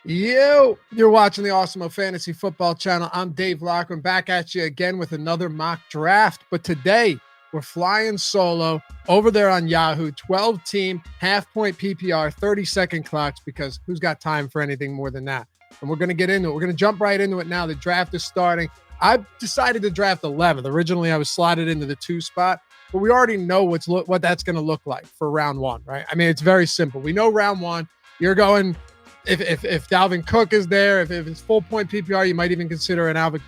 You're watching the Awesemo Fantasy Football channel. I'm Dave Loughran, back at you again with another mock draft. But today, we're flying solo over there on Yahoo, 12-team, half-point PPR, 30-second clocks, because who's got time for anything more than that? And we're going to get into it. We're going to jump right into it now. The draft is starting. I decided to draft 11th. Originally, I was slotted into the 2 spot, but we already know what that's going to look like for round 1, right? I mean, it's very simple. We know round 1, you're going... If Dalvin Cook is there, if it's full point PPR, you might even consider an Alvin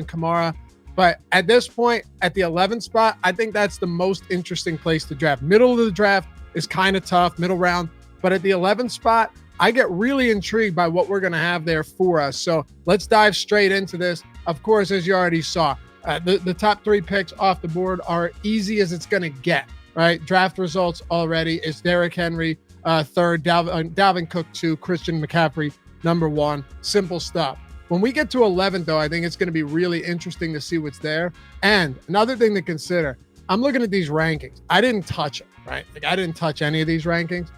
Kamara. But at this point, at the 11th spot, I think that's the most interesting place to draft. Middle of the draft is kind of tough, middle round. But at the 11th spot, I get really intrigued by what we're going to have there for us. So let's dive straight into this. Of course, as you already saw, the top 3 picks off the board are easy as it's going to get, right? Draft results already is Derrick Henry, 3rd, Dalvin Cook 2, Christian McCaffrey number 1. Simple stuff. When we get to 11th, though, I think it's going to be really interesting to see what's there. And another thing to consider, I'm looking at these rankings. I didn't touch them, right? Like, I didn't touch any of these rankings.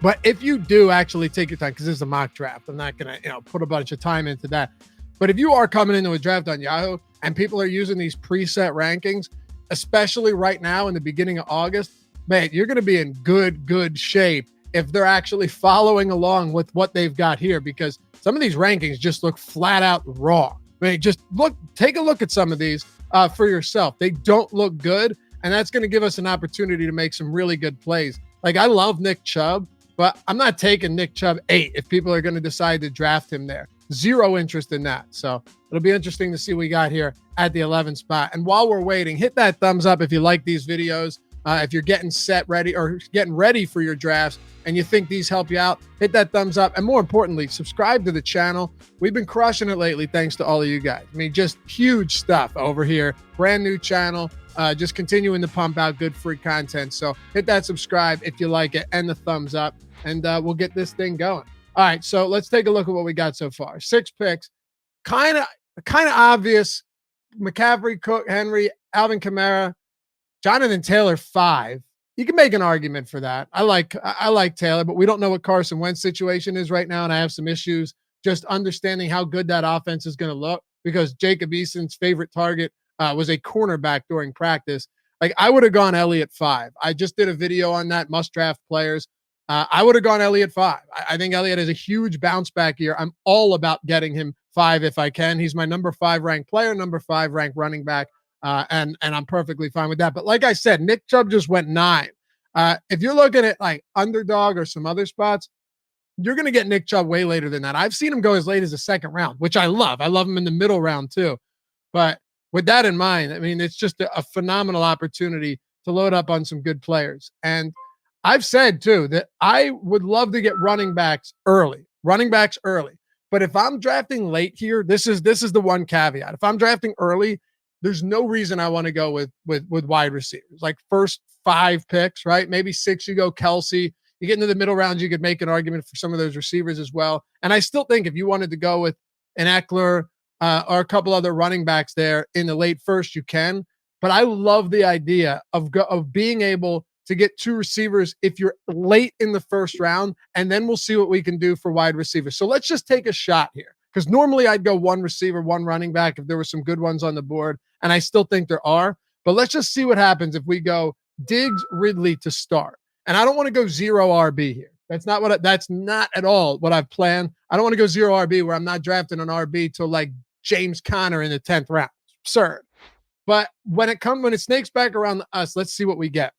But if you do actually take your time, because this is a mock draft, I'm not going to put a bunch of time into that. But if you are coming into a draft on Yahoo and people are using these preset rankings, especially right now in the beginning of August, man, you're going to be in good shape if they're actually following along with what they've got here, because some of these rankings just look flat out wrong. I mean, just take a look at some of these for yourself. They don't look good, and that's going to give us an opportunity to make some really good plays. Like, I love Nick Chubb, but I'm not taking Nick Chubb 8 if people are going to decide to draft him there. Zero interest in that. So it'll be interesting to see what we got here at the 11th spot. And while we're waiting, hit that thumbs up if you like these videos. If you're getting ready for your drafts and you think these help you out, hit that thumbs up. And more importantly, subscribe to the channel. We've been crushing it lately thanks to all of you guys. I mean, just huge stuff over here. Brand new channel, just continuing to pump out good free content. So hit that subscribe if you like it and the thumbs up, and we'll get this thing going. All right, so let's take a look at what we got so far. 6 picks, kind of obvious. McCaffrey, Cook, Henry, Alvin Kamara, Jonathan Taylor 5. You can make an argument for that. I like Taylor, but we don't know what Carson Wentz's situation is right now, and I have some issues just understanding how good that offense is going to look, because Jacob Eason's favorite target was a cornerback during practice. Like, I would have gone Elliott 5. I just did a video on that, must draft players. I would have gone Elliott 5. I think Elliott has a huge bounce back year. I'm all about getting him 5 if I can. He's my number 5 ranked player, number 5 ranked running back. And I'm perfectly fine with that. But like I said, Nick Chubb just went 9. If you're looking at like Underdog or some other spots, you're going to get Nick Chubb way later than that. I've seen him go as late as the 2nd round, which I love. I love him in the middle round too. But with that in mind, I mean, it's just a phenomenal opportunity to load up on some good players. And I've said too that I would love to get running backs early. But if I'm drafting late here, this is the one caveat. If I'm drafting early, there's no reason I want to go with wide receivers. Like, first 5 picks, right? Maybe 6, you go Kelsey. You get into the middle rounds, you could make an argument for some of those receivers as well. And I still think if you wanted to go with an Eckler or a couple other running backs there in the late first, you can. But I love the idea of being able to get 2 receivers if you're late in the 1st round, and then we'll see what we can do for wide receivers. So let's just take a shot here, because normally I'd go 1 receiver, 1 running back if there were some good ones on the board, and I still think there are. But let's just see what happens if we go Diggs, Ridley to start. And I don't want to go 0 RB here. That's not at all what I've planned. I don't want to go 0 RB where I'm not drafting an RB till like James Conner in the 10th round. Absurd. But when it snakes back around to us, let's see what we get.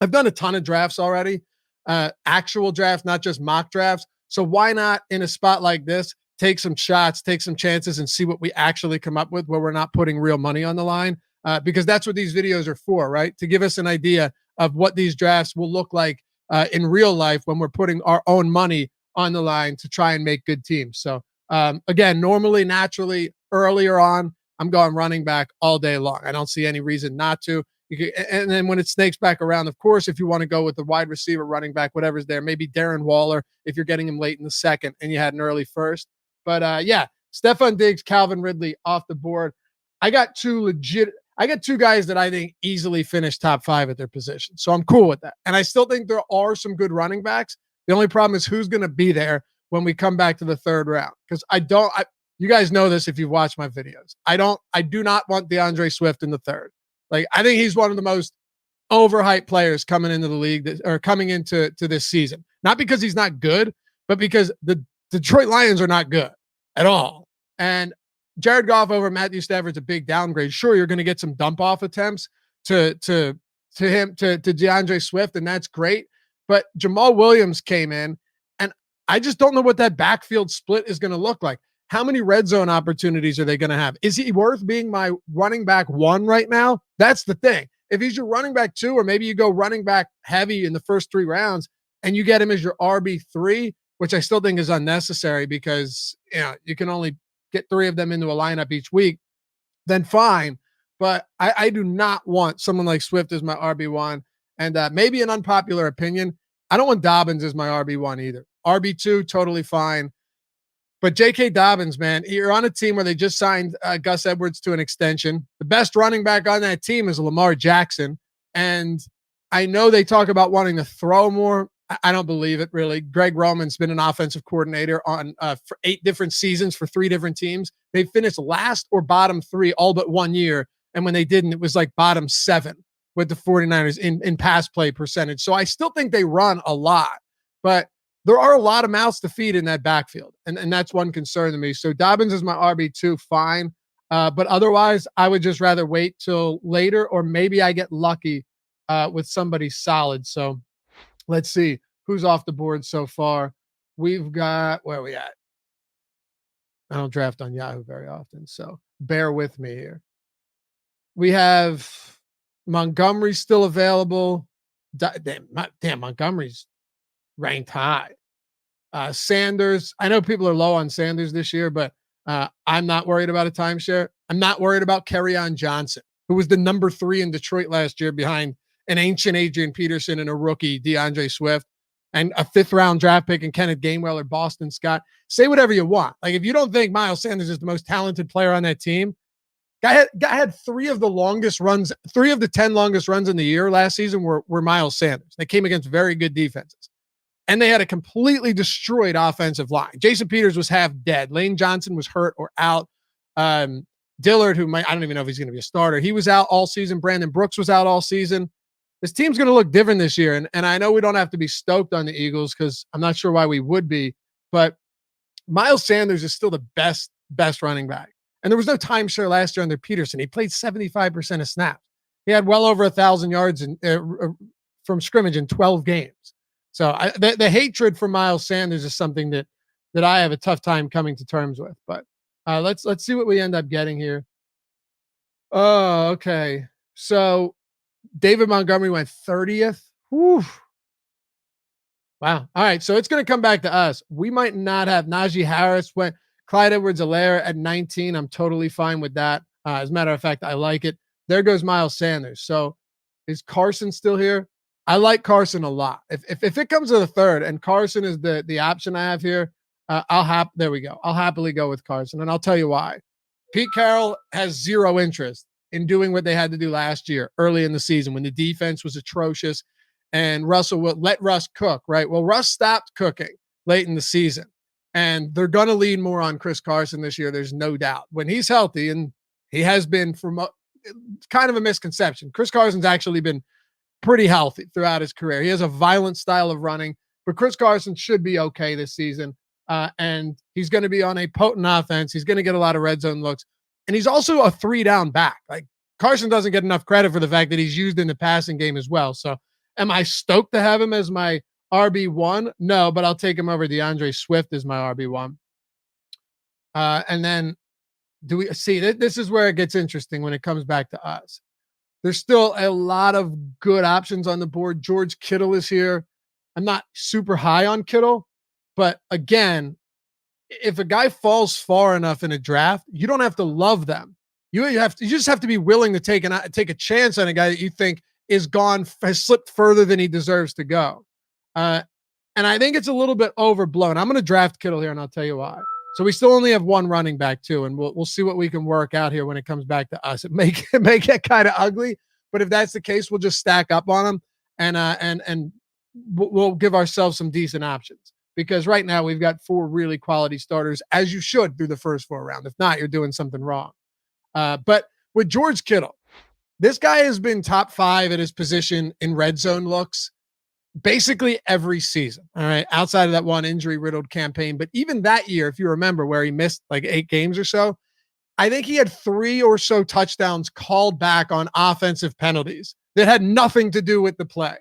I've done a ton of drafts already, actual drafts, not just mock drafts. So why not, in a spot like this, take some shots, take some chances, and see what we actually come up with where we're not putting real money on the line, because that's what these videos are for, right? To give us an idea of what these drafts will look like in real life when we're putting our own money on the line to try and make good teams. So again, naturally, earlier on, I'm going running back all day long. I don't see any reason not to. And then when it snakes back around, of course, if you want to go with the wide receiver, running back, whatever's there, maybe Darren Waller if you're getting him late in the 2nd and you had an early 1st. But yeah, Stefon Diggs, Calvin Ridley off the board. I got 2 guys that I think easily finish top 5 at their position. So I'm cool with that. And I still think there are some good running backs. The only problem is who's going to be there when we come back to the third round. Because you guys know this if you've watched my videos. I do not want DeAndre Swift in the third. Like, I think he's one of the most overhyped players coming into the league or coming into this season. Not because he's not good, but because the Detroit Lions are not good at all. And Jared Goff over Matthew Stafford's a big downgrade. Sure, you're going to get some dump off attempts to DeAndre Swift, and that's great. But Jamal Williams came in, and I just don't know what that backfield split is going to look like. How many red zone opportunities are they going to have? Is he worth being my running back 1 right now? That's the thing. If he's your running back 2, or maybe you go running back heavy in the first 3 rounds and you get him as your RB3, which I still think is unnecessary because you can only get 3 of them into a lineup each week, then fine. But I do not want someone like Swift as my RB1. And maybe an unpopular opinion, I don't want Dobbins as my RB1 either. RB2, totally fine. But J.K. Dobbins, man, you're on a team where they just signed Gus Edwards to an extension. The best running back on that team is Lamar Jackson. And I know they talk about wanting to throw more. I don't believe it, really. Greg Roman's been an offensive coordinator on for 8 different seasons for 3 different teams. They finished last or bottom 3 all but 1 year. And when they didn't, it was like bottom 7 with the 49ers in pass play percentage. So I still think they run a lot. But there are a lot of mouths to feed in that backfield. And that's one concern to me. So Dobbins is my RB2, fine. But otherwise, I would just rather wait till later, or maybe I get lucky with somebody solid. So let's see who's off the board so far. We've got, where are we at? I don't draft on Yahoo very often, so bear with me here. We have Montgomery still available. Damn, Montgomery's ranked high. Sanders, I know people are low on Sanders this year, but I'm not worried about a timeshare. I'm not worried about Kerryon Johnson, who was the number 3 in Detroit last year behind an ancient Adrian Peterson and a rookie DeAndre Swift and a 5th round draft pick and Kenneth Gainwell or Boston Scott. Say whatever you want. Like, if you don't think Miles Sanders is the most talented player on that team, guy had 3 of the longest runs, 3 of the 10 longest runs in the year last season were Miles Sanders. They came against very good defenses. And they had a completely destroyed offensive line. Jason Peters was half dead. Lane Johnson was hurt or out. Dillard, I don't even know if he's going to be a starter. He was out all season. Brandon Brooks was out all season. This team's going to look different this year. And I know we don't have to be stoked on the Eagles because I'm not sure why we would be. But Miles Sanders is still the best running back. And there was no timeshare last year under Peterson. He played 75% of snaps. He had well over 1,000 yards from scrimmage in 12 games. So the hatred for Miles Sanders is something that I have a tough time coming to terms with. But let's see what we end up getting here. Oh, okay. So David Montgomery went 30th. Whew. Wow. All right. So it's going to come back to us. We might not have Najee Harris went. Clyde Edwards-Helaire at 19. I'm totally fine with that. As a matter of fact, I like it. There goes Miles Sanders. So is Carson still here? I like Carson a lot. If it comes to the third and Carson is the option I have here, there we go. I'll happily go with Carson, and I'll tell you why. Pete Carroll has 0 interest in doing what they had to do last year early in the season when the defense was atrocious and Russell will let Russ cook, right? Well, Russ stopped cooking late in the season, and they're going to lean more on Chris Carson this year. There's no doubt. When he's healthy, and he has been from kind of a misconception. Chris Carson's actually been pretty healthy throughout his career. He has a violent style of running, but Chris Carson should be okay this season. And he's going to be on a potent offense. He's going to get a lot of red zone looks. And he's also a 3-down back. Like, Carson doesn't get enough credit for the fact that he's used in the passing game as well. So am I stoked to have him as my RB1? No, but I'll take him over DeAndre Swift as my RB1. And then do we see that this is where it gets interesting when it comes back to us. There's still a lot of good options on the board. George Kittle is here. I'm not super high on Kittle, but again, if a guy falls far enough in a draft, you don't have to love them. You just have to be willing to take a chance on a guy that you think has slipped further than he deserves to go. And I think it's a little bit overblown. I'm going to draft Kittle here, and I'll tell you why. So we still only have 1 running back too, and we'll see what we can work out here when it comes back to us. It may get kind of ugly, but if that's the case, we'll just stack up on them and we'll give ourselves some decent options. because right now we've got 4 really quality starters, as you should through the first 4 rounds. If not, you're doing something wrong. But with George Kittle, this guy has been top 5 at his position in red zone looks basically every season. All right. Outside of that one injury riddled campaign. But even that year, if you remember where he missed like 8 games or so, I think he had 3 or so touchdowns called back on offensive penalties that had nothing to do with the play.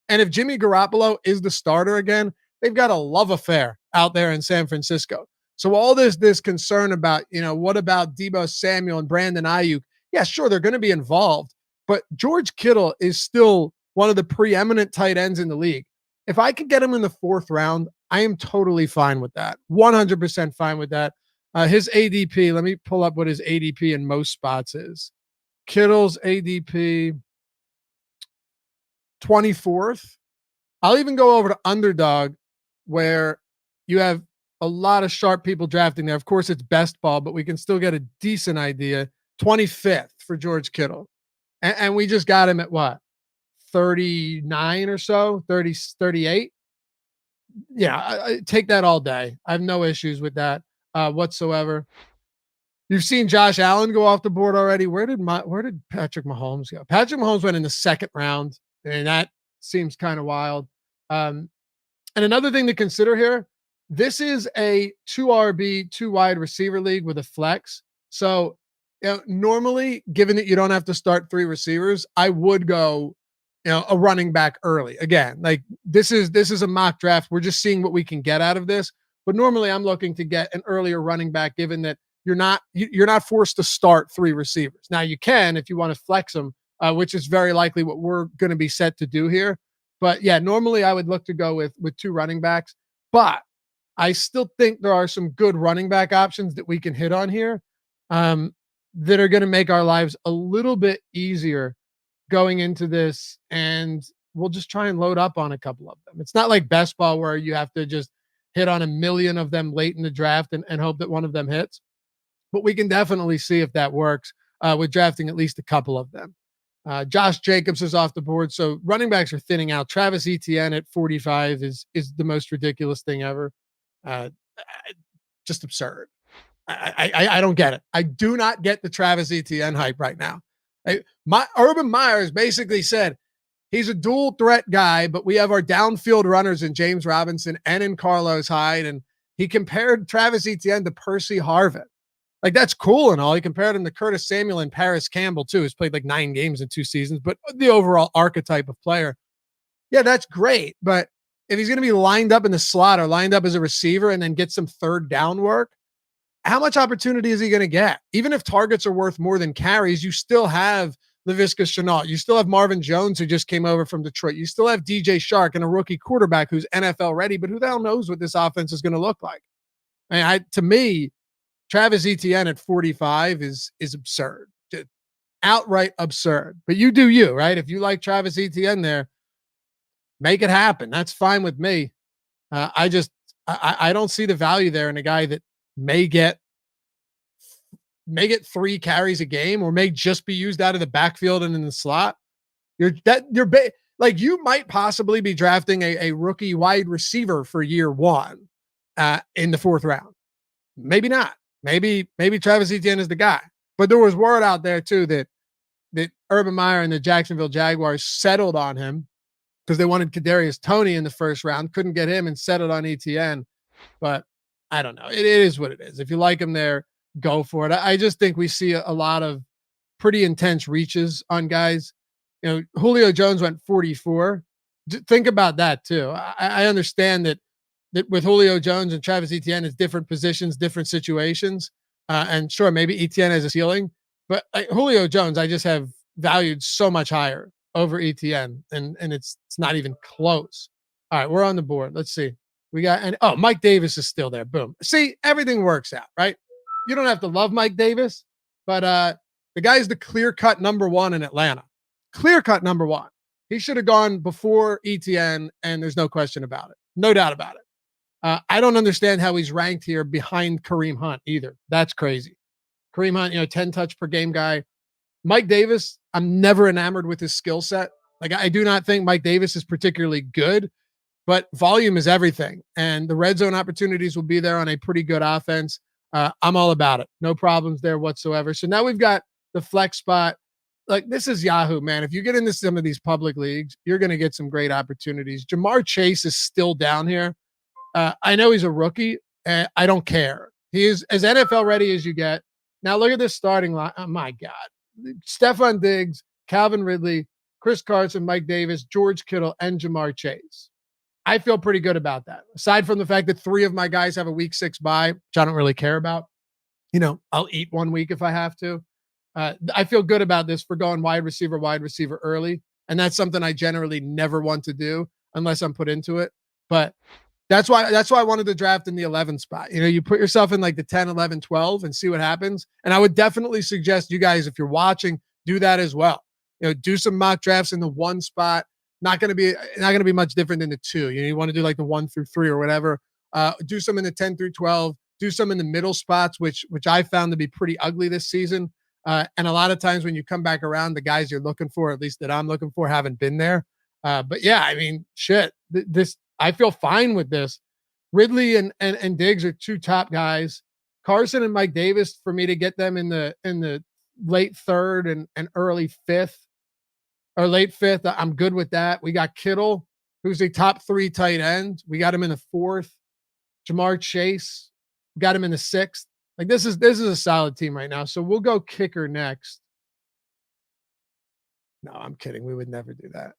And if Jimmy Garoppolo is the starter again, they've got a love affair out there in San Francisco. So all this concern about, what about Deebo Samuel and Brandon Ayuk? Yeah, sure, they're going to be involved, but George Kittle is still one of the preeminent tight ends in the league. If I could get him in the 4th round, I am totally fine with that. 100% fine with that. His ADP, let me pull up what his ADP in most spots is. Kittle's ADP, 24th. I'll even go over to Underdog, where you have a lot of sharp people drafting there. Of course, it's best ball, but we can still get a decent idea. 25th for George Kittle. And we just got him at what? 39 or so, 30, 38. Yeah, I take that all day. I have no issues with that whatsoever. You've seen Josh Allen go off the board already. Where did Patrick Mahomes go? Patrick Mahomes went in the 2nd round, and that seems kind of wild. And another thing to consider here, this is a 2 RB, 2 wide receiver league with a flex. So, normally, given that you don't have to start 3 receivers, I would go, a running back early. Again, like this is a mock draft. We're just seeing what we can get out of this. But normally, I'm looking to get an earlier running back, given that you're not forced to start 3 receivers. Now, you can if you want to flex them, which is very likely what we're going to be set to do here. But yeah, normally I would look to go with 2 running backs, but I still think there are some good running back options that we can hit on here that are going to make our lives a little bit easier going into this. And we'll just try and load up on a couple of them. It's not like best ball where you have to just hit on a million of them late in the draft and hope that one of them hits. But we can definitely see if that works with drafting at least a couple of them. Josh Jacobs is off the board, so running backs are thinning out. Travis Etienne at 45 is the most ridiculous thing ever. Just absurd. I don't get it. I do not get the Travis Etienne hype right now. Urban Meyers basically said he's a dual threat guy, but we have our downfield runners in James Robinson and in Carlos Hyde, and he compared Travis Etienne to Percy Harvin. Like, that's cool and all. He compared him to Curtis Samuel and Paris Campbell, too, who's played like 9 games in 2 seasons, but the overall archetype of player. Yeah, that's great. But if he's going to be lined up in the slot or lined up as a receiver and then get some 3rd down work, how much opportunity is he going to get? Even if targets are worth more than carries, you still have Laviska Shenault. You still have Marvin Jones, who just came over from Detroit. You still have DJ Shark and a rookie quarterback who's NFL ready, but who the hell knows what this offense is going to look like? To me, Travis Etienne at 45 is absurd, just outright absurd. But you do you, right? If you like Travis Etienne there, make it happen. That's fine with me. I don't see the value there in a guy that may get 3 carries a game or may just be used out of the backfield and in the slot. You might possibly be drafting a rookie wide receiver for year 1 in the 4th round. Maybe not. Maybe Travis Etienne is the guy. But there was word out there too that Urban Meyer and the Jacksonville Jaguars settled on him because they wanted Kadarius Toney in the 1st round, couldn't get him and settled on Etienne. But I don't know. It is what it is. If you like him there, go for it. I just think we see a lot of pretty intense reaches on guys. Julio Jones went 44. Think about that too. I understand that with Julio Jones and Travis Etienne, it's different positions, different situations. And sure, maybe Etienne has a ceiling, but Julio Jones, I just have valued so much higher over Etienne, and it's not even close. All right, we're on the board. Let's see. We got, Mike Davis is still there. Boom. See, everything works out, right? You don't have to love Mike Davis, but the guy's the clear-cut number 1 in Atlanta. Clear-cut number 1. He should have gone before Etienne, and there's no question about it. No doubt about it. I don't understand how he's ranked here behind Kareem Hunt either. That's crazy. Kareem Hunt, 10 touch per game guy. Mike Davis, I'm never enamored with his skill set. Like, I do not think Mike Davis is particularly good, but volume is everything. And the red zone opportunities will be there on a pretty good offense. I'm all about it. No problems there whatsoever. So now we've got the flex spot. Like, this is Yahoo, man. If you get into some of these public leagues, you're going to get some great opportunities. Jamar Chase is still down here. I know he's a rookie, and I don't care. He is as NFL ready as you get. Now look at this starting line. Oh my God. Stefon Diggs, Calvin Ridley, Chris Carson, Mike Davis, George Kittle, and Jamar Chase. I feel pretty good about that. Aside from the fact that 3 of my guys have a week 6 bye, which I don't really care about. I'll eat 1 week if I have to. I feel good about this for going wide receiver early. And that's something I generally never want to do unless I'm put into it. But that's why I wanted to draft in the 11 spot. You put yourself in like the 10, 11, 12 and see what happens. And I would definitely suggest you guys, if you're watching, do that as well. Do some mock drafts in the 1 spot. Not going to be much different than the 2. You want to do like the 1 through 3 or whatever. Do some in the 10 through 12. Do some in the middle spots, which I found to be pretty ugly this season. And a lot of times when you come back around, the guys you're looking for, at least that I'm looking for, haven't been there. But yeah, I mean, shit. This I feel fine with this. Ridley and Diggs are 2 top guys. Carson and Mike Davis, for me to get them in the late 3rd and early 5th or late 5th, I'm good with that. We got Kittle, who's a top 3 tight end. We got him in the 4th. Jamar Chase, got him in the 6th. Like, this is a solid team right now. So we'll go kicker next. No, I'm kidding. We would never do that.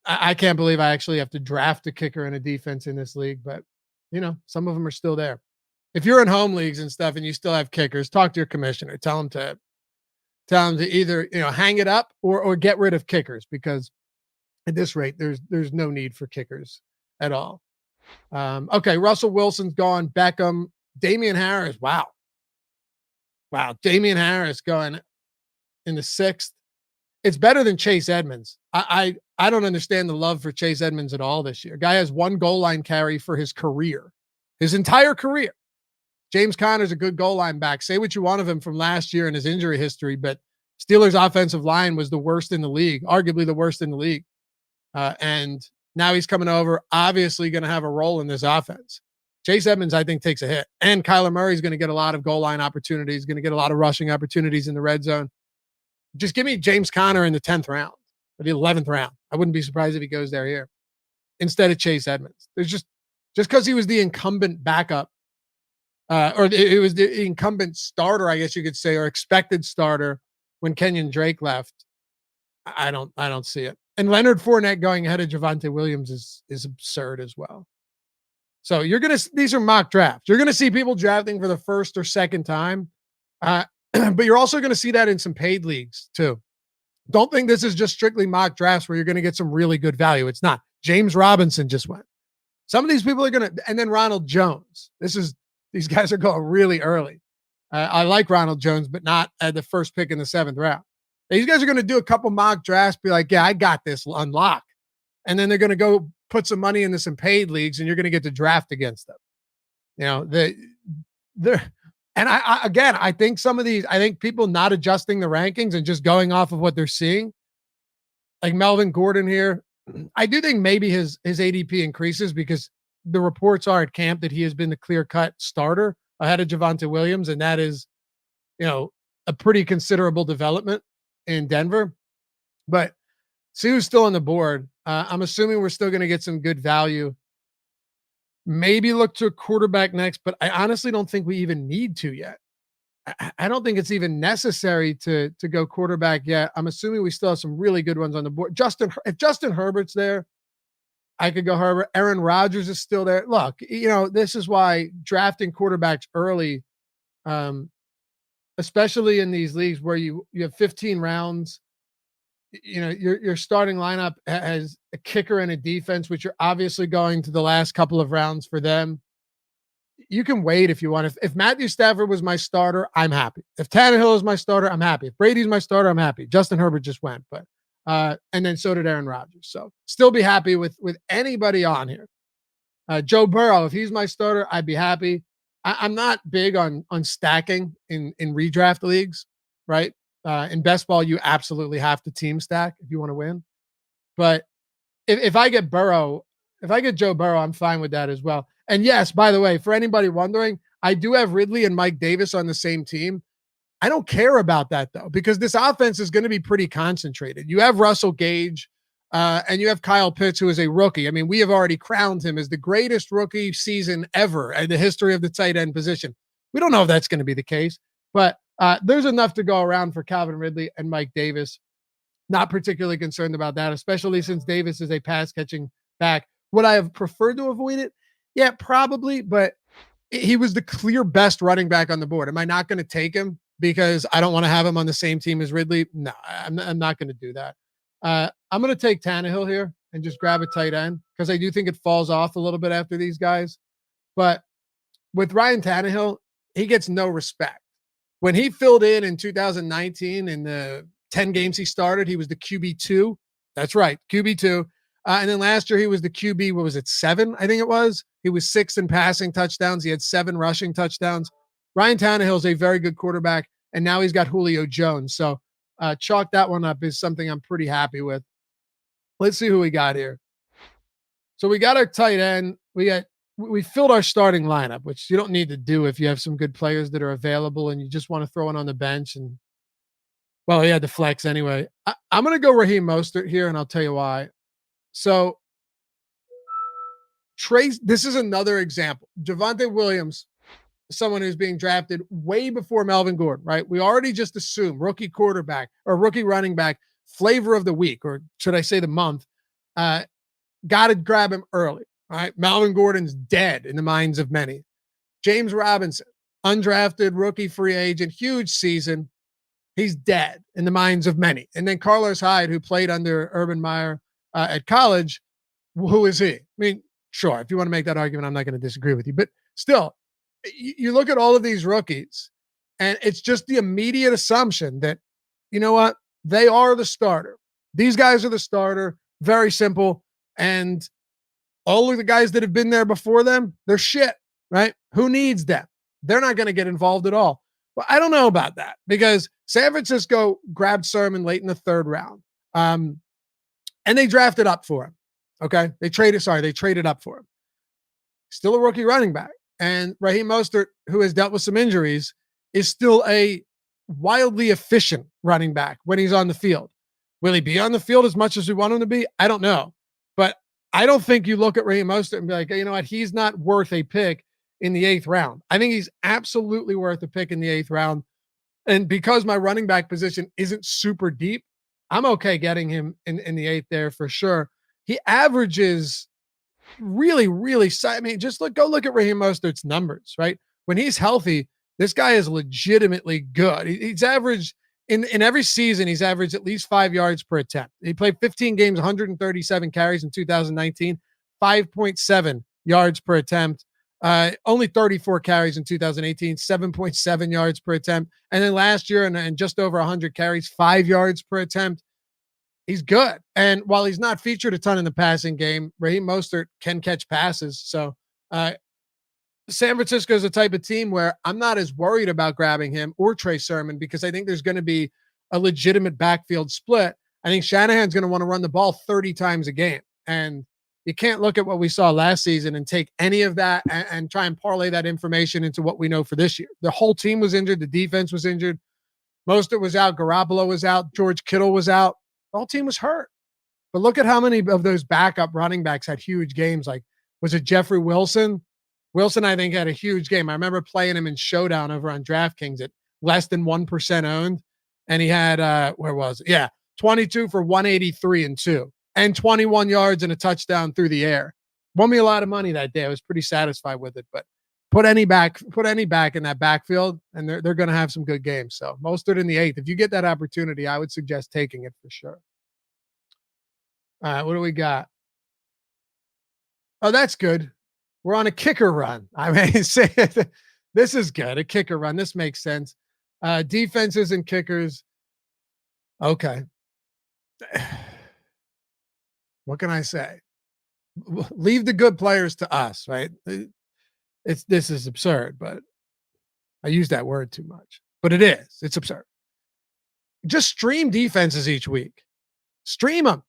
I can't believe I actually have to draft a kicker and a defense in this league, but some of them are still there. If you're in home leagues and stuff and you still have kickers, talk to your commissioner. Tell them to either hang it up or get rid of kickers, because at this rate there's no need for kickers at all. Okay, Russell Wilson's gone. Beckham, Damian Harris. Wow, Damian Harris going in the 6th. It's better than Chase Edmonds. I don't understand the love for Chase Edmonds at all this year. Guy has 1 goal line carry for his career, his entire career. James Conner's a good goal line back. Say what you want of him from last year and his injury history, but Steelers' offensive line was the worst in the league, arguably the worst in the league. And now he's coming over, obviously going to have a role in this offense. Chase Edmonds, I think, takes a hit. And Kyler Murray's going to get a lot of goal line opportunities, going to get a lot of rushing opportunities in the red zone. Just give me James Conner in the 10th round or the 11th round. I wouldn't be surprised if he goes there here instead of Chase Edmonds. There's just because he was the incumbent backup, or it was the incumbent starter, I guess you could say, or expected starter when Kenyon Drake left. I don't see it. And Leonard Fournette going ahead of Javonte Williams is absurd as well. So these are mock drafts. You're gonna see people drafting for the 1st or 2nd time. But you're also going to see that in some paid leagues too. Don't think this is just strictly mock drafts where you're going to get some really good value. It's not. James Robinson just went. Some of these people are going to, and then Ronald Jones. These guys are going really early. I like Ronald Jones, but not at the 1st pick in the 7th round. These guys are going to do a couple mock drafts, be like, yeah, I got this, unlock. And then they're going to go put some money into some paid leagues and you're going to get to draft against them. They're, and I think people not adjusting the rankings and just going off of what they're seeing, like Melvin Gordon here, I do think maybe his ADP increases because the reports are at camp that he has been the clear-cut starter ahead of Javonte Williams, and that is, a pretty considerable development in Denver. But see who's still on the board. I'm assuming we're still going to get some good value. Maybe look to a quarterback next, but I honestly don't think we even need to yet. I don't think it's even necessary to go quarterback yet. I'm assuming we still have some really good ones on the board. If Justin Herbert's there, I could go Herbert. Aaron Rodgers is still there. Look, this is why drafting quarterbacks early, especially in these leagues where you have 15 rounds, your starting lineup has a kicker and a defense, which you're obviously going to the last couple of rounds for them. You can wait if you want. If Matthew Stafford was my starter, I'm happy. If Tannehill is my starter, I'm happy. If Brady's my starter, I'm happy. Justin Herbert just went, but and then so did Aaron Rodgers. So still be happy with anybody on here. Joe Burrow, if he's my starter, I'd be happy. I'm not big on stacking in redraft leagues, right? In best ball, you absolutely have to team stack if you want to win. But if I get Burrow, If I get Joe Burrow, I'm fine with that as well. And yes, by the way, for anybody wondering, I do have Ridley and Mike Davis on the same team. I don't care about that though, because this offense is going to be pretty concentrated. You have Russell Gage, and you have Kyle Pitts, who is a rookie. I mean, we have already crowned him as the greatest rookie season ever in the history of the tight end position. We don't know if that's going to be the case, but there's enough to go around for Calvin Ridley and Mike Davis. Not particularly concerned about that, especially since Davis is a pass catching back. Would I have preferred to avoid it? Yeah, probably, but he was the clear best running back on the board. Am I not going to take him because I don't want to have him on the same team as Ridley? No, I'm not going to do that. I'm going to take Tannehill here and just grab a tight end because I do think it falls off a little bit after these guys. But with Ryan Tannehill, he gets no respect. When he filled in 2019 in the 10 games he started, he was the QB2. That's right, QB2. And then last year he was the QB, what was it, 7? I think it was. He was 6th in passing touchdowns. He had 7 rushing touchdowns. Ryan Tannehill is a very good quarterback, and now he's got Julio Jones. So chalk that one up is something I'm pretty happy with. Let's see who we got here. So we got our tight end. We filled our starting lineup, which you don't need to do if you have some good players that are available and you just want to throw it on the bench. And well, he had the flex anyway. I'm going to go Raheem Mostert here, and I'll tell you why. So this is another example. Javonte Williams, someone who's being drafted way before Melvin Gordon, right? We already just assume rookie quarterback or rookie running back, flavor of the week, or should I say the month, got to grab him early, right? Melvin Gordon's dead in the minds of many. James Robinson, undrafted rookie free agent, huge season. He's dead in the minds of many. And then Carlos Hyde, who played under Urban Meyer at college, who is he? I mean, sure, if you want to make that argument, I'm not going to disagree with you. But still, you look at all of these rookies, and it's just the immediate assumption that, you know what, they are the starter. These guys are the starter. Very simple. And all of the guys that have been there before them, they're shit, right? Who needs them? They're not going to get involved at all. Well, I don't know about that because San Francisco grabbed Sermon late in the 3rd round. And they drafted up for him. Okay. They traded up for him. Still a rookie running back. And Raheem Mostert, who has dealt with some injuries, is still a wildly efficient running back when he's on the field. Will he be on the field as much as we want him to be? I don't know. But I don't think you look at Raheem Mostert and be like, hey, you know what? He's not worth a pick in the 8th round. I think he's absolutely worth a pick in the 8th round. And because my running back position isn't super deep, I'm okay getting him in the 8th there for sure. He averages really, really, I mean, go look at Raheem Mostert's numbers, right? When he's healthy, this guy is legitimately good. He's averaged in every season, he's averaged at least 5 yards per attempt. He played 15 games, 137 carries in 2019, 5.7 yards per attempt. Only 34 carries in 2018, 7.7 yards per attempt. And then last year, and just over 100 carries, 5 yards per attempt. He's good. And while he's not featured a ton in the passing game, Raheem Mostert can catch passes. So San Francisco is the type of team where I'm not as worried about grabbing him or Trey Sermon because I think there's going to be a legitimate backfield split. I think Shanahan's going to want to run the ball 30 times a game. And you can't look at what we saw last season and take any of that and try and parlay that information into what we know for this year. The whole team was injured. The defense was injured. Mostert was out. Garoppolo was out. George Kittle was out. The whole team was hurt. But look at how many of those backup running backs had huge games. Like, was it Jeffrey Wilson? Wilson, I think, had a huge game. I remember playing him in Showdown over on DraftKings at less than 1% owned. And he had, where was it? Yeah, 22 for 183 and 2. And 21 yards and a touchdown through the air. Won me a lot of money that day. I was pretty satisfied with it. But put any back in that backfield, and they're going to have some good games. So Mostert in the 8th. If you get that opportunity, I would suggest taking it for sure. All right, what do we got? Oh, that's good. We're on a kicker run. I mean, this is good. A kicker run. This makes sense. Defenses and kickers. Okay. What can I say? Leave the good players to us, right? This is absurd, but I use that word too much. But it is. It's absurd. Just stream defenses each week. Stream them.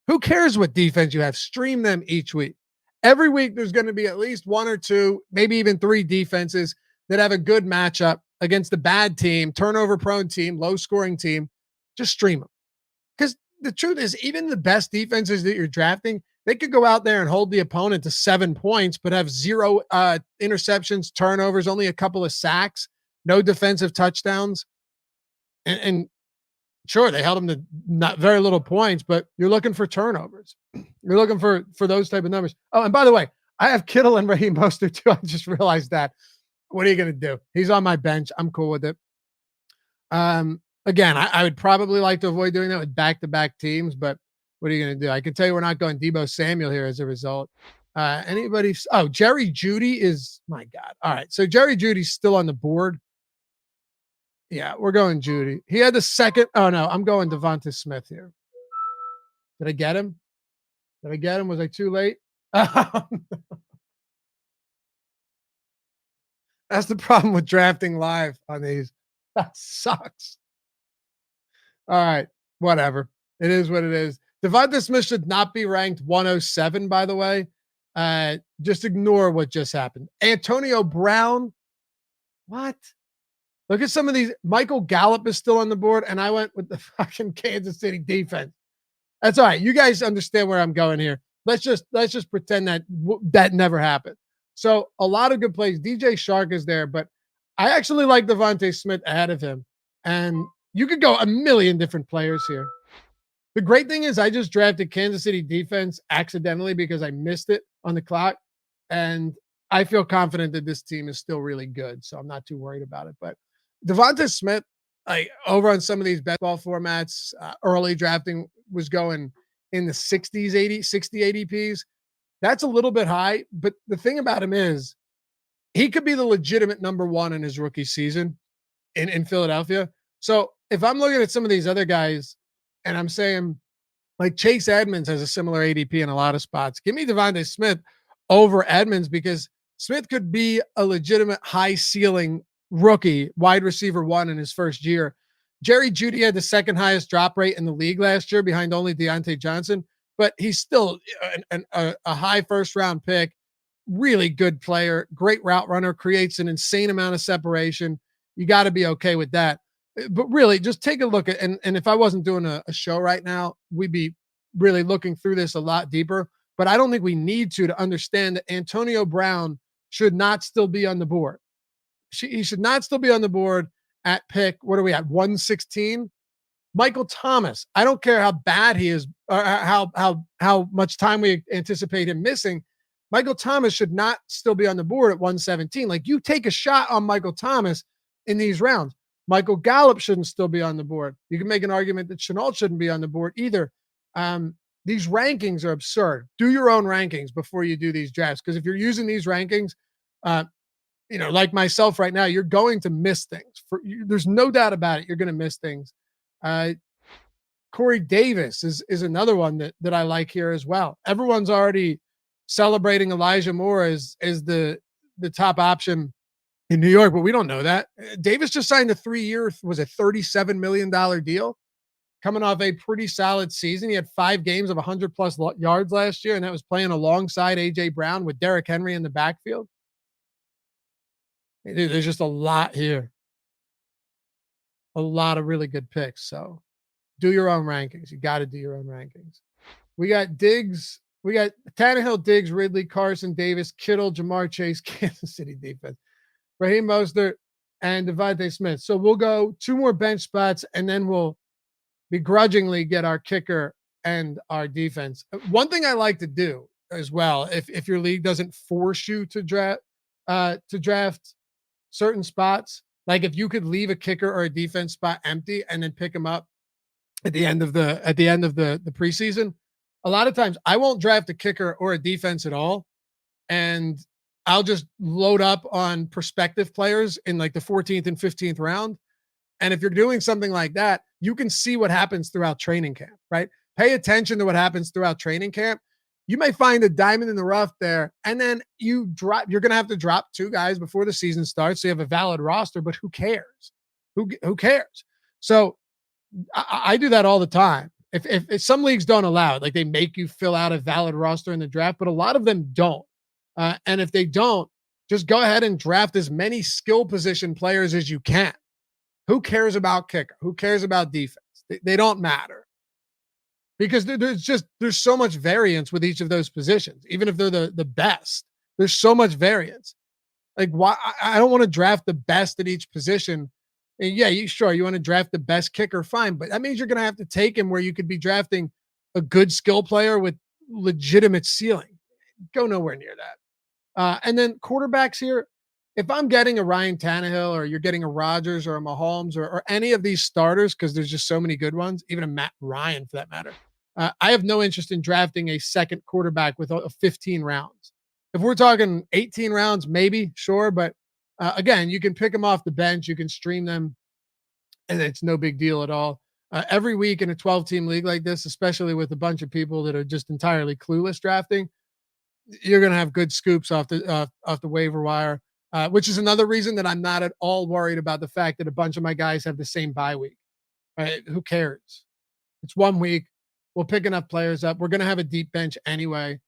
Who cares what defense you have? Stream them each week. every week there's going to be at least one or two, maybe even three defenses that have a good matchup against a bad team, turnover prone team, low scoring team. Just stream them. Because the truth is, even the best defenses that you're drafting, they could go out there and hold the opponent to 7 points, but have zero interceptions, turnovers, only a couple of sacks, no defensive touchdowns. And sure, they held them to not very little points, but you're looking for turnovers. You're looking for those type of numbers. Oh, and by the way, I have Kittle and Raheem Mostert too. I just realized that. What are you going to do? He's on my bench. I'm cool with it. Again, I would probably like to avoid doing that with back-to-back teams, but what are you going to do? I can tell you we're not going Deebo Samuel here as a result. Anybody? Oh, Jerry Jeudy is, my God. All right. So Jerry Judy's still on the board. Yeah, we're going Jeudy. He had the second. Oh, no, I'm going Devonta Smith here. Did I get him? Was I too late? That's the problem with drafting live on these. That sucks. All right, whatever. It is what it is. Devonta Smith should not be ranked 107, by the way. Just ignore what just happened. Antonio Brown. What? Look at some of these. Michael Gallup is still on the board, and I went with the fucking Kansas City defense. That's all right. You guys understand where I'm going here. Let's just pretend that that never happened. So a lot of good plays. DJ Shark is there, but I actually like Devonta Smith ahead of him. And you could go a million different players here. The great thing is I just drafted Kansas City defense accidentally because I missed it on the clock. And I feel confident that this team is still really good. So I'm not too worried about it. But Devonta Smith, like over on some of these best ball formats, early drafting was going in the 60 ADPs. That's a little bit high. But the thing about him is he could be the legitimate number one in his rookie season in Philadelphia. So if I'm looking at some of these other guys and I'm saying like Chase Edmonds has a similar ADP in a lot of spots, give me Devonta Smith over Edmonds because Smith could be a legitimate high ceiling rookie wide receiver one in his first year. Jerry Jeudy had the second highest drop rate in the league last year behind only Deontay Johnson, but he's still a high first round pick, really good player, great route runner, creates an insane amount of separation. You got to be okay with that. But really just take a look at, and if I wasn't doing a show right now, we'd be really looking through this a lot deeper, but I don't think we need to understand that Antonio Brown should not still be on the board. He should not still be on the board at pick. What are we at? 116. Michael Thomas. I don't care how bad he is or how much time we anticipate him missing. Michael Thomas should not still be on the board at 117. Like you take a shot on Michael Thomas in these rounds. Michael Gallup shouldn't still be on the board. You can make an argument that Shenault shouldn't be on the board either. These rankings are absurd. Do your own rankings before you do these drafts. Because if you're using these rankings, like myself right now, you're going to miss things. There's no doubt about it. You're going to miss things. Corey Davis is another one that I like here as well. Everyone's already celebrating Elijah Moore as the top option in New York, but we don't know that. Davis just signed a 3-year, was a $37 million deal coming off a pretty solid season. He had 5 games of 100 plus yards last year, and that was playing alongside AJ Brown with Derrick Henry in the backfield. Dude, there's just a lot here. A lot of really good picks. So do your own rankings. You got to do your own rankings. We got Diggs. We got Tannehill, Diggs, Ridley, Carson, Davis, Kittle, Jamar Chase, Kansas City defense, Raheem Mostert, and Devonta Smith. So we'll go 2 more bench spots, and then we'll begrudgingly get our kicker and our defense. One thing I like to do as well, if your league doesn't force you to draft certain spots, like if you could leave a kicker or a defense spot empty and then pick them up at the end of the preseason, a lot of times I won't draft a kicker or a defense at all, and I'll just load up on prospective players in like the 14th and 15th round. And if you're doing something like that, you can see what happens throughout training camp, right? Pay attention to what happens throughout training camp. You may find a diamond in the rough there, and then you're going to have to drop 2 guys before the season starts. So you have a valid roster, but who cares? Who cares? So I do that all the time. If some leagues don't allow it, like they make you fill out a valid roster in the draft, but a lot of them don't. And if they don't, just go ahead and draft as many skill position players as you can. Who cares about kicker? Who cares about defense? They don't matter because there's so much variance with each of those positions. Even if they're the best, there's so much variance. Like why I don't want to draft the best at each position. And yeah, you want to draft the best kicker, fine, but that means you're going to have to take him where you could be drafting a good skill player with legitimate ceiling. Go nowhere near that. And then quarterbacks here, if I'm getting a Ryan Tannehill or you're getting a Rodgers or a Mahomes or any of these starters, because there's just so many good ones, even a Matt Ryan for that matter, I have no interest in drafting a second quarterback with 15 rounds. If we're talking 18 rounds, maybe, sure. But again, you can pick them off the bench. You can stream them, and it's no big deal at all. Every week in a 12-team league like this, especially with a bunch of people that are just entirely clueless drafting, you're going to have good scoops off the waiver wire, which is another reason that I'm not at all worried about the fact that a bunch of my guys have the same bye week. Right? Who cares? It's 1 week. We'll pick enough players up. We're going to have a deep bench anyway,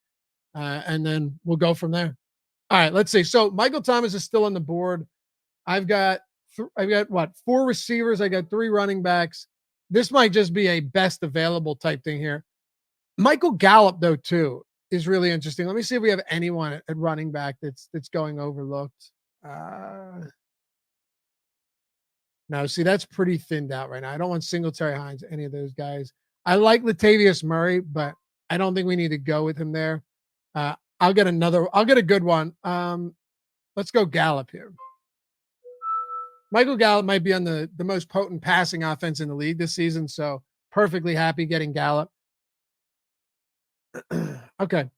and then we'll go from there. All right, let's see. So Michael Thomas is still on the board. I've got what, 4 receivers. I got 3 running backs. This might just be a best available type thing here. Michael Gallup, though, too, is really interesting. Let me see if we have anyone at running back that's going overlooked. No, see, that's pretty thinned out right now. I don't want Singletary, Hines, any of those guys. I like Latavius Murray, but I don't think we need to go with him there. I'll get a good one. Let's go Gallup here. Michael Gallup might be on the most potent passing offense in the league this season, so perfectly happy getting Gallup. Okay.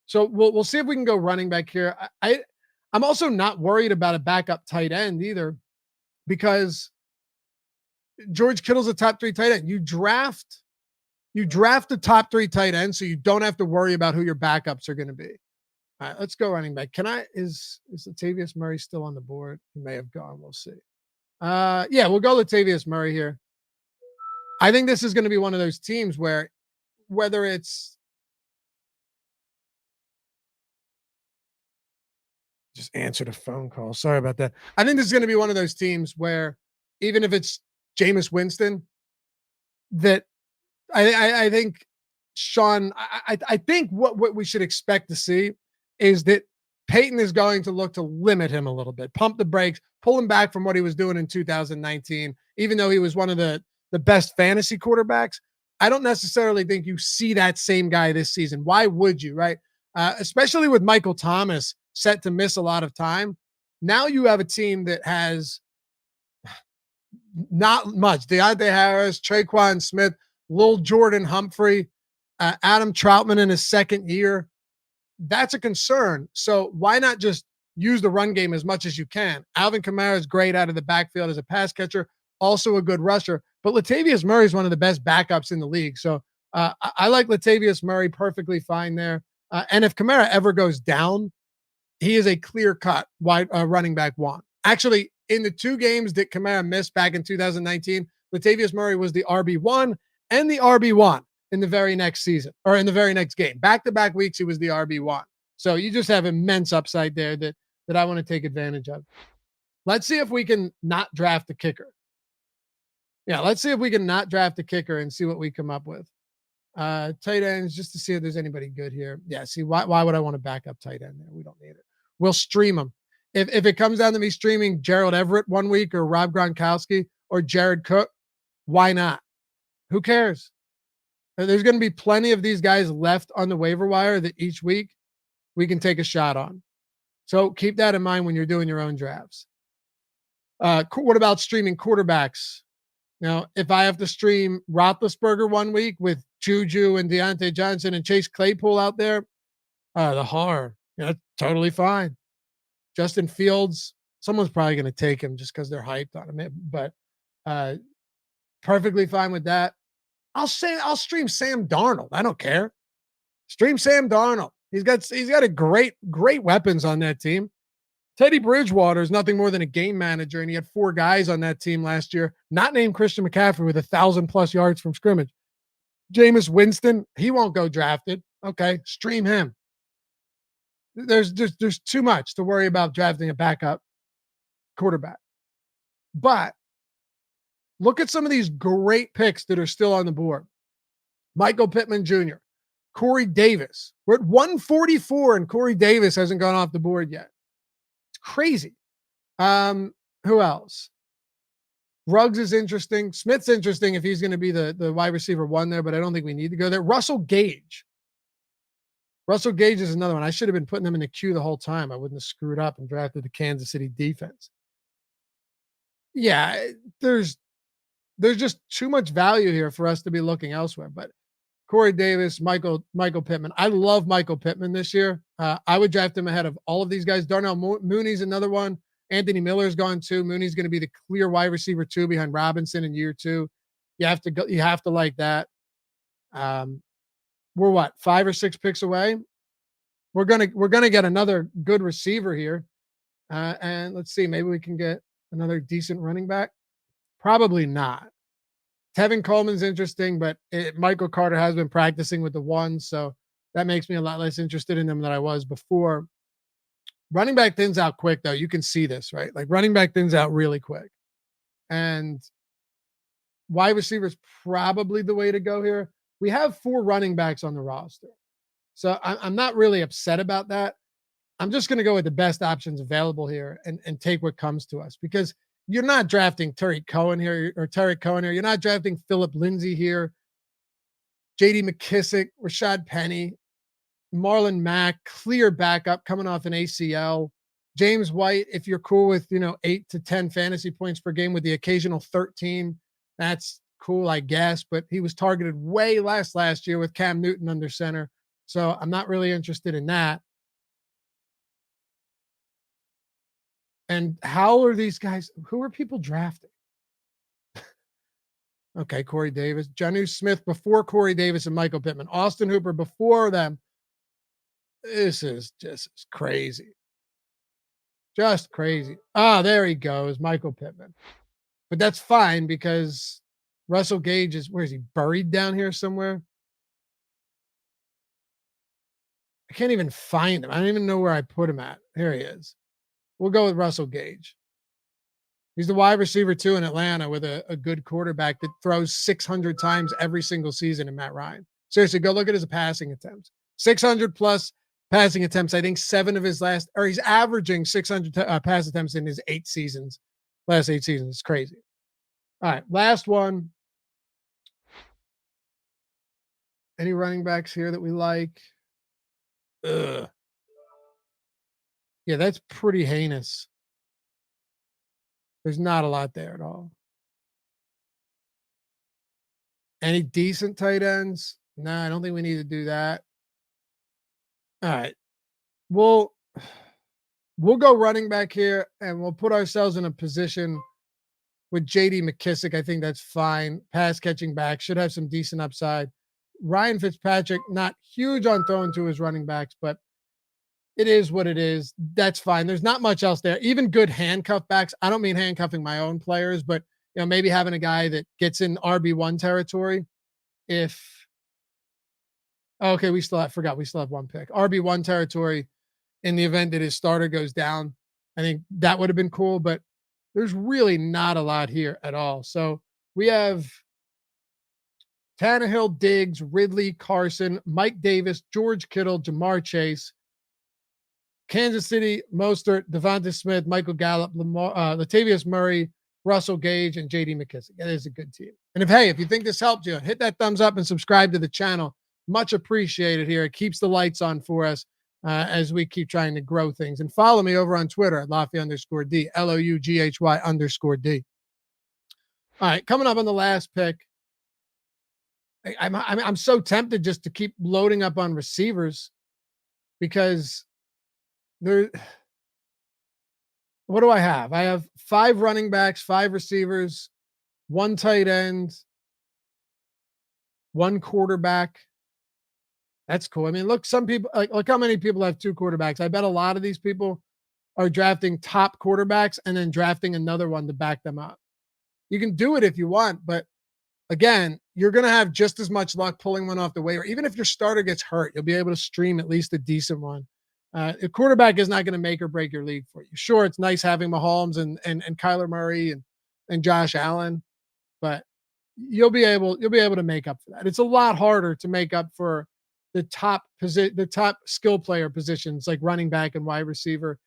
So we'll see if we can go running back here. I'm also not worried about a backup tight end either, because George Kittle's a top 3 tight end. You draft the top 3 tight ends, so you don't have to worry about who your backups are going to be. All right, let's go running back. Is Latavius Murray still on the board? He may have gone. We'll see. Yeah, we'll go Latavius Murray here. I think this is going to be one of those teams where, whether it's just answered a phone call. Sorry about that. I think this is going to be one of those teams where, even if it's Jameis Winston, that I think Sean, I think what we should expect to see is that Peyton is going to look to limit him a little bit, pump the brakes, pull him back from what he was doing in 2019, even though he was one of the best fantasy quarterbacks. I don't necessarily think you see that same guy this season. Why would you, right? Especially with Michael Thomas set to miss a lot of time. Now you have a team that has not much. Deontay Harris, Traquan Smith, Lil Jordan Humphrey, Adam Troutman in his second year. That's a concern. So why not just use the run game as much as you can? Alvin Kamara is great out of the backfield as a pass catcher, also a good rusher. But Latavius Murray is one of the best backups in the league. So I like Latavius Murray perfectly fine there. And if Kamara ever goes down, he is a clear-cut wide running back 1. Actually, in the 2 games that Kamara missed back in 2019, Latavius Murray was the RB1 and the RB1 in the very next season, or in the very next game. Back-to-back weeks, he was the RB1. So you just have immense upside there that I want to take advantage of. Let's see if we can not draft the kicker. Yeah, let's see if we can not draft the kicker and see what we come up with. Tight ends, just to see if there's anybody good here. Yeah, see, why would I want to back up tight end there? We don't need it. We'll stream them. If it comes down to me streaming Gerald Everett 1 week or Rob Gronkowski or Jared Cook, why not? Who cares? There's going to be plenty of these guys left on the waiver wire that each week we can take a shot on. So keep that in mind when you're doing your own drafts. What about streaming quarterbacks? Now, if I have to stream Roethlisberger 1 week with Juju and Deontay Johnson and Chase Claypool out there, the horror. That's totally fine. Justin Fields, someone's probably going to take him just because they're hyped on him, but perfectly fine with that. I'll stream Sam Darnold. I don't care. Stream Sam Darnold. He's got a great weapons on that team. Teddy Bridgewater is nothing more than a game manager, and he had 4 guys on that team last year, not named Christian McCaffrey, with 1,000+ yards from scrimmage. Jameis Winston, he won't go drafted. Okay, stream him. There's too much to worry about drafting a backup quarterback. But look at some of these great picks that are still on the board. Michael Pittman Jr., Corey Davis. We're at 144 and Corey Davis hasn't gone off the board yet. It's crazy. Who else? Ruggs is interesting. Smith's interesting if he's going to be the wide receiver one there, but I don't think we need to go there. Russell Gage. Russell Gage is another one. I should have been putting them in the queue the whole time. I wouldn't have screwed up and drafted the Kansas City defense. Yeah, there's just too much value here for us to be looking elsewhere. But Corey Davis, Michael Pittman. I love Michael Pittman this year. I would draft him ahead of all of these guys. Darnell Mooney's another one. Anthony Miller's gone too. Mooney's going to be the clear wide receiver 2 behind Robinson in year 2. You have to go. You have to like that. We're what, 5 or 6 picks away. We're gonna get another good receiver here, and let's see. Maybe we can get another decent running back. Probably not. Tevin Coleman's interesting, but Michael Carter has been practicing with the ones, so that makes me a lot less interested in him than I was before. Running back thins out quick, though. You can see this, right? Like running back thins out really quick. And wide receiver is probably the way to go here. We have 4 running backs on the roster. So I'm not really upset about that. I'm just going to go with the best options available here and take what comes to us, because you're not drafting Tarek Cohen here. You're not drafting Phillip Lindsay here. J.D. McKissick, Rashad Penny, Marlon Mack, clear backup coming off an ACL. James White, if you're cool with 8 to 10 fantasy points per game with the occasional 13, that's cool, I guess. But he was targeted way less last year with Cam Newton under center. So I'm not really interested in that. And how are these guys? Who are people drafting? Okay, Corey Davis, Jonnu Smith before Corey Davis and Michael Pittman, Austin Hooper before them. This is just crazy. Just crazy. Ah, there he goes, Michael Pittman. But that's fine because Russell Gage where is he, buried down here somewhere? I can't even find him. I don't even know where I put him at. Here he is. We'll go with Russell Gage. He's the wide receiver 2 in Atlanta with a good quarterback that throws 600 times every single season in Matt Ryan. Seriously, go look at his passing attempts. 600 plus passing attempts. I think 7 of his he's averaging 600 pass attempts in his 8 seasons. Last 8 seasons. It's crazy. All right, last one. Any running backs here that we like? Ugh. Yeah, that's pretty heinous. There's not a lot there at all. Any decent tight ends? No, I don't think we need to do that. All right. We'll go running back here, and we'll put ourselves in a position with J.D. McKissick. I think that's fine. Pass catching back, should have some decent upside. Ryan Fitzpatrick, not huge on throwing to his running backs, but it is what it is. That's fine. There's not much else there. Even good handcuff backs. I don't mean handcuffing my own players, but maybe having a guy that gets in RB1 territory. Okay, we still have 1 pick. RB1 territory in the event that his starter goes down. I think that would have been cool, but there's really not a lot here at all. So we have Tannehill, Diggs, Ridley, Carson, Mike Davis, George Kittle, Jamar Chase, Kansas City, Mostert, Devonta Smith, Michael Gallup, Latavius Murray, Russell Gage, and J.D. McKissick. It is a good team. And if you think this helped you, hit that thumbs up and subscribe to the channel. Much appreciated here. It keeps the lights on for us as we keep trying to grow things. And follow me over on Twitter at Loughy_D, LOUGHY_D. All right, coming up on the last pick. I'm so tempted just to keep loading up on receivers because what do I have? I have 5 running backs, 5 receivers, 1 tight end, 1 quarterback. That's cool. I mean, look, some people look how many people have 2 quarterbacks. I bet a lot of these people are drafting top quarterbacks and then drafting another one to back them up. You can do it if you want, but again, you're going to have just as much luck pulling one off the waiver. Even if your starter gets hurt, you'll be able to stream at least a decent one. A quarterback is not going to make or break your league for you. Sure, it's nice having Mahomes and Kyler Murray and Josh Allen, but you'll be able to make up for that. It's a lot harder to make up for the top skill player positions like running back and wide receiver.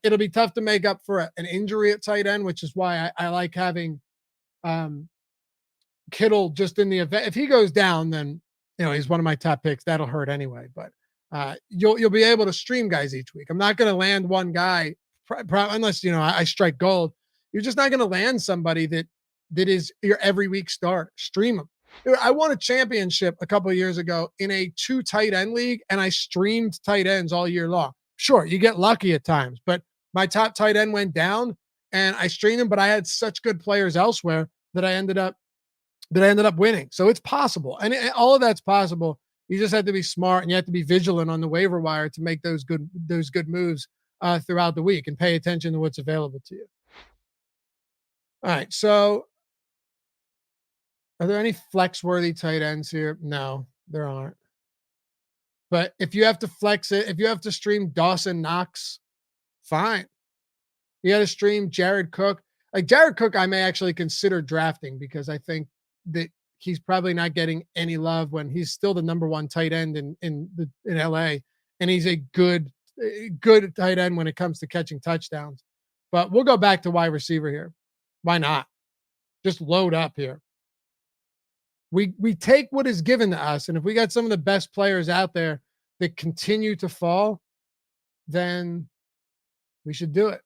It'll be tough to make up for an injury at tight end, which is why I like having Kittle just in the event. If he goes down, then he's one of my top picks. That'll hurt anyway. But you'll be able to stream guys each week. I'm not going to land one guy unless I strike gold. You're just not going to land somebody that is your every week start. Stream them. I won a championship a couple of years ago in a 2 tight end league, and I streamed tight ends all year long. Sure, you get lucky at times, but my top tight end went down, and I streamed him. But I had such good players elsewhere that I ended up winning. So it's possible, and all of that's possible. You just have to be smart, and you have to be vigilant on the waiver wire to make those good moves throughout the week, and pay attention to what's available to you. All right, so are there any flex-worthy tight ends here? No, there aren't. But if you have to flex it, if you have to stream Dawson Knox, fine. You got to stream Jared Cook. Like Jared Cook, I may actually consider drafting because I think that he's probably not getting any love when he's still the number 1 tight end in LA, and he's a good tight end when it comes to catching touchdowns. But we'll go back to wide receiver here. Why not? Just load up here. We take what is given to us, and if we got some of the best players out there that continue to fall, then we should do it.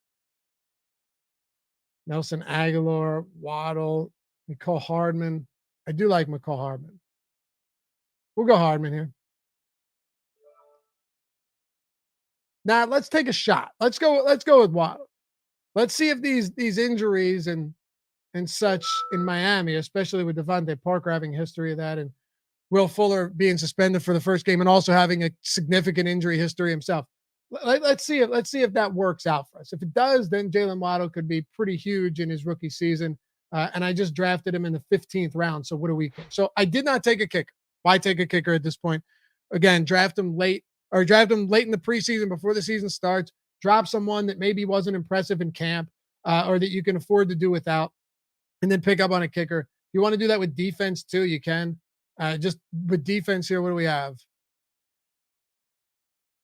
Nelson Aguilar, Waddle, McCall Hardman. I do like McCall Hardman. We'll go Hardman here. Now let's take a shot. Let's go with Waddle. Let's see if these injuries and such in Miami, especially with Devontae Parker having a history of that, and Will Fuller being suspended for the first game and also having a significant injury history himself. Let's see if that works out for us. If it does, then Jalen Waddle could be pretty huge in his rookie season. And I just drafted him in the 15th round. So what a week. So I did not take a kicker. Why take a kicker at this point? Again, draft him late in the preseason before the season starts. Drop someone that maybe wasn't impressive in camp or that you can afford to do without, and then pick up on a kicker. If you want to do that with defense too, you can. Just with defense here, what do we have?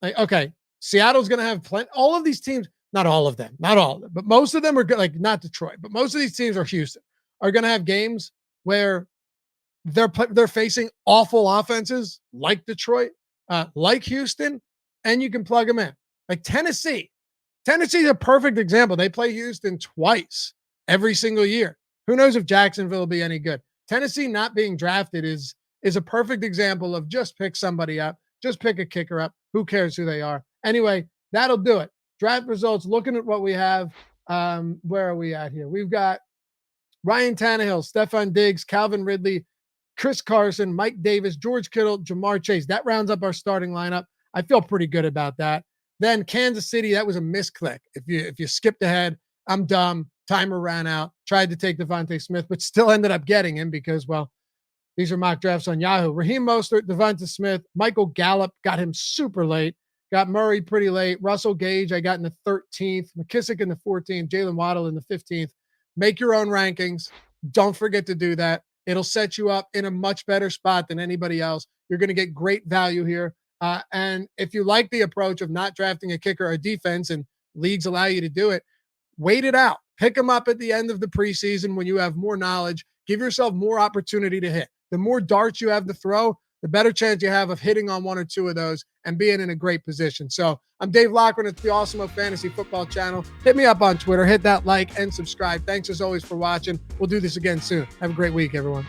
Okay, Seattle's going to have plenty. All of these teams, not all of them, but most of them are good. Like not Detroit, but most of these teams are Houston, are going to have games where they're facing awful offenses like Detroit, like Houston, and you can plug them in. Like Tennessee. Tennessee's a perfect example. They play Houston twice every single year. Who knows if Jacksonville will be any good? Tennessee not being drafted is a perfect example of just pick somebody up. Just pick a kicker up. Who cares who they are? Anyway, that'll do it. Draft results, looking at what we have. Where are we at here? We've got Ryan Tannehill, Stefon Diggs, Calvin Ridley, Chris Carson, Mike Davis, George Kittle, Jamar Chase. That rounds up our starting lineup. I feel pretty good about that. Then Kansas City, that was a misclick. If you skipped ahead, I'm dumb. Timer ran out. Tried to take Devontae Smith, but still ended up getting him because, well, these are mock drafts on Yahoo. Raheem Mostert, Devonta Smith, Michael Gallup, got him super late. Got Murray pretty late. Russell Gage, I got in the 13th. McKissick in the 14th. Jalen Waddle in the 15th. Make your own rankings. Don't forget to do that. It'll set you up in a much better spot than anybody else. You're going to get great value here. And if you like the approach of not drafting a kicker or defense, and leagues allow you to do it, wait it out. Pick them up at the end of the preseason when you have more knowledge. Give yourself more opportunity to hit. The more darts you have to throw, the better chance you have of hitting on one or two of those and being in a great position. So I'm Dave Loughran at the Awesemo Fantasy Football channel. Hit me up on Twitter. Hit that like and subscribe. Thanks as always for watching. We'll do this again soon. Have a great week, everyone.